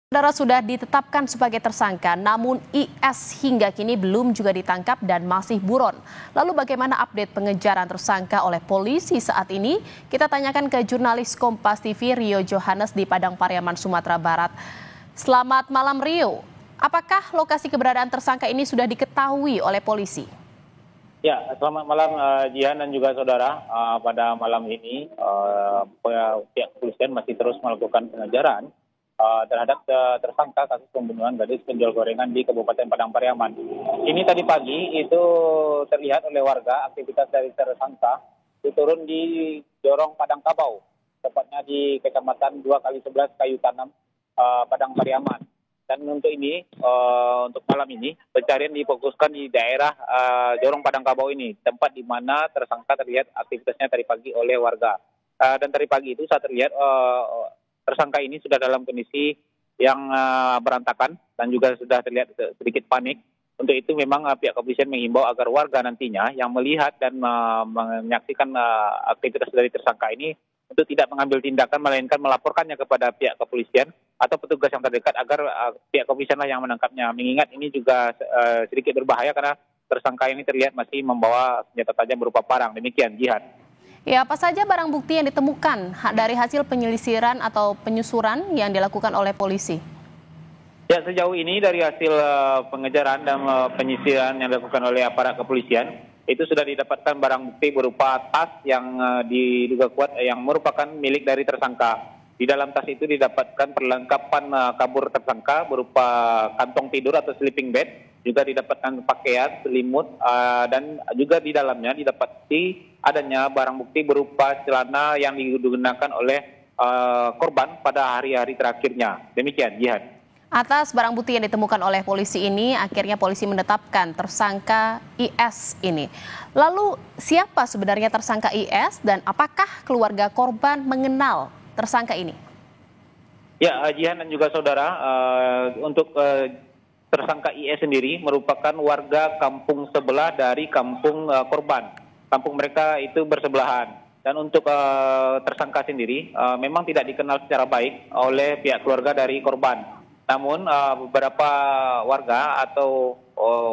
Saudara sudah ditetapkan sebagai tersangka, namun IS hingga kini belum juga ditangkap dan masih buron. Lalu bagaimana update pengejaran tersangka oleh polisi saat ini? Kita tanyakan ke jurnalis Kompas TV Rio Johannes di Padang Pariaman, Sumatera Barat. Selamat malam Rio, apakah lokasi keberadaan tersangka ini sudah diketahui oleh polisi? Ya, selamat malam Jihan dan juga saudara. Pada malam ini pihak kepolisian masih terus melakukan pengejaran terhadap tersangka kasus pembunuhan gadis penjual gorengan di Kabupaten Padang Pariaman. Ini tadi pagi itu terlihat oleh warga aktivitas dari tersangka itu turun di Jorong Padang Kabau, tepatnya di Kecamatan 2x11 Kayu Tanam, Padang Pariaman. Dan untuk ini, untuk malam ini, pencarian difokuskan di daerah Jorong Padang Kabau ini, tempat di mana tersangka terlihat aktivitasnya tadi pagi oleh warga. Dan tadi pagi itu saat terlihat tersangka ini sudah dalam kondisi yang berantakan dan juga sudah terlihat sedikit panik. Untuk itu memang pihak kepolisian menghimbau agar warga nantinya yang melihat dan menyaksikan aktivitas dari tersangka ini untuk tidak mengambil tindakan melainkan melaporkannya kepada pihak kepolisian atau petugas yang terdekat agar pihak kepolisianlah yang menangkapnya. Mengingat ini juga sedikit berbahaya karena tersangka ini terlihat masih membawa senjata tajam berupa parang. Demikian, Jihan. Ya, apa saja barang bukti yang ditemukan dari hasil penyelisiran atau penyusuran yang dilakukan oleh polisi? Ya, sejauh ini dari hasil pengejaran dan penyisiran yang dilakukan oleh aparat kepolisian, itu sudah didapatkan barang bukti berupa tas yang diduga kuat yang merupakan milik dari tersangka. Di dalam tas itu didapatkan perlengkapan kabur tersangka berupa kantong tidur atau sleeping bed, juga didapatkan pakaian, selimut, dan juga di dalamnya didapati adanya barang bukti berupa celana yang digunakan oleh korban pada hari-hari terakhirnya. Demikian, Jihan. Atas barang bukti yang ditemukan oleh polisi ini, akhirnya polisi menetapkan tersangka IS ini. Lalu siapa sebenarnya tersangka IS dan apakah keluarga korban mengenal tersangka ini? Ya, Jihan dan juga saudara, untuk tersangka IS sendiri merupakan warga kampung sebelah dari kampung korban. Kampung mereka itu bersebelahan. Dan untuk tersangka sendiri memang tidak dikenal secara baik oleh pihak keluarga dari korban. Namun beberapa warga atau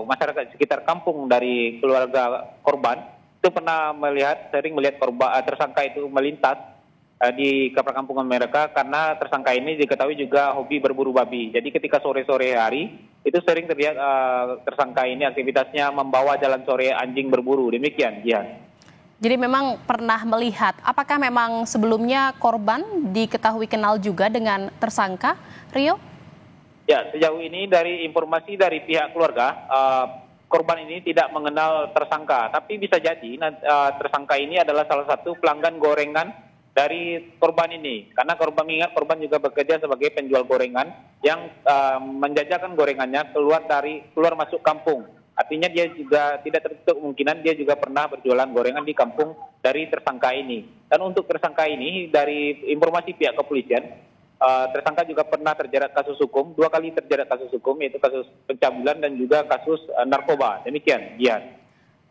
masyarakat sekitar kampung dari keluarga korban itu pernah sering melihat tersangka itu melintas di perkampungan mereka karena tersangka ini diketahui juga hobi berburu babi. Jadi ketika sore-sore hari itu sering terlihat tersangka ini aktivitasnya membawa jalan sore anjing berburu. Demikian, Jihan. Jadi memang pernah melihat, apakah memang sebelumnya korban diketahui kenal juga dengan tersangka, Rio? Ya, sejauh ini dari informasi dari pihak keluarga, korban ini tidak mengenal tersangka. Tapi bisa jadi tersangka ini adalah salah satu pelanggan gorengan dari korban ini. Karena mengingat korban juga bekerja sebagai penjual gorengan yang menjajakan gorengannya keluar masuk kampung. Artinya dia juga tidak tertutup kemungkinan dia juga pernah berjualan gorengan di kampung dari tersangka ini. Dan untuk tersangka ini dari informasi pihak kepolisian, tersangka juga pernah terjerat kasus hukum, 2 kali terjerat kasus hukum, yaitu kasus pencabulan dan juga kasus narkoba. Demikian, Jihan.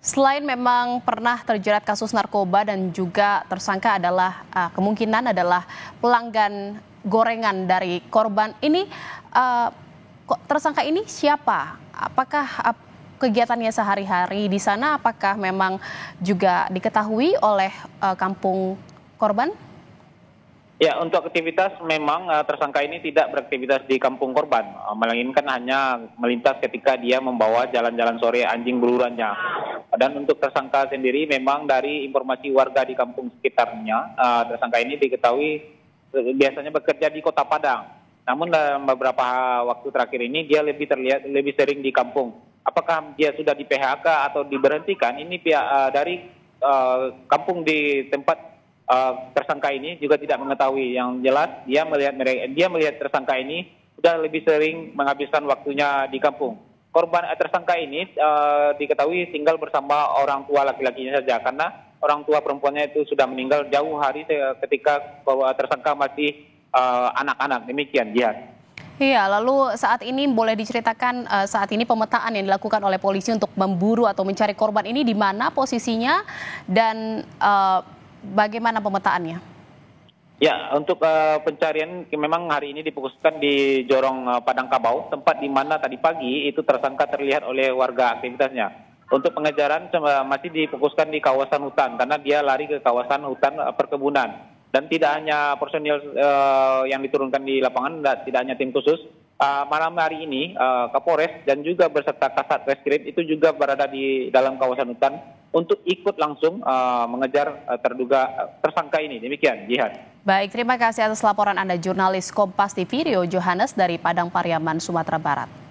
Selain memang pernah terjerat kasus narkoba dan juga tersangka adalah kemungkinan adalah pelanggan gorengan dari korban ini, tersangka ini siapa? Apakah kegiatannya sehari-hari di sana? Apakah memang juga diketahui oleh kampung korban? Ya, untuk aktivitas memang tersangka ini tidak beraktivitas di kampung korban, melainkan hanya melintas ketika dia membawa jalan-jalan sore anjing belurannya. Dan untuk tersangka sendiri memang dari informasi warga di kampung sekitarnya, tersangka ini diketahui biasanya bekerja di Kota Padang. Namun dalam beberapa waktu terakhir ini dia lebih sering di kampung. Apakah dia sudah di PHK atau diberhentikan? Ini pihak dari kampung di tempat tersangka ini juga tidak mengetahui. Yang jelas dia melihat tersangka ini sudah lebih sering menghabiskan waktunya di kampung. Tersangka ini diketahui tinggal bersama orang tua laki-lakinya saja karena orang tua perempuannya itu sudah meninggal jauh hari ketika tersangka masih anak-anak. Demikian, Jihan. Iya, lalu saat ini boleh diceritakan saat ini pemetaan yang dilakukan oleh polisi untuk memburu atau mencari korban ini di mana posisinya dan bagaimana pemetaannya? Ya, untuk pencarian memang hari ini difokuskan di Jorong Padang Kabau, tempat di mana tadi pagi itu tersangka terlihat oleh warga aktivitasnya. Untuk pengejaran masih difokuskan di kawasan hutan karena dia lari ke kawasan hutan perkebunan. Dan tidak hanya personil yang diturunkan di lapangan, tidak hanya tim khusus. Malam hari ini Kapolres dan juga beserta Kasat Reskrim itu juga berada di dalam kawasan hutan untuk ikut langsung mengejar terduga tersangka ini. Demikian, Jihan. Baik, terima kasih atas laporan Anda jurnalis Kompas TV Rio Johannes dari Padang Pariaman, Sumatera Barat.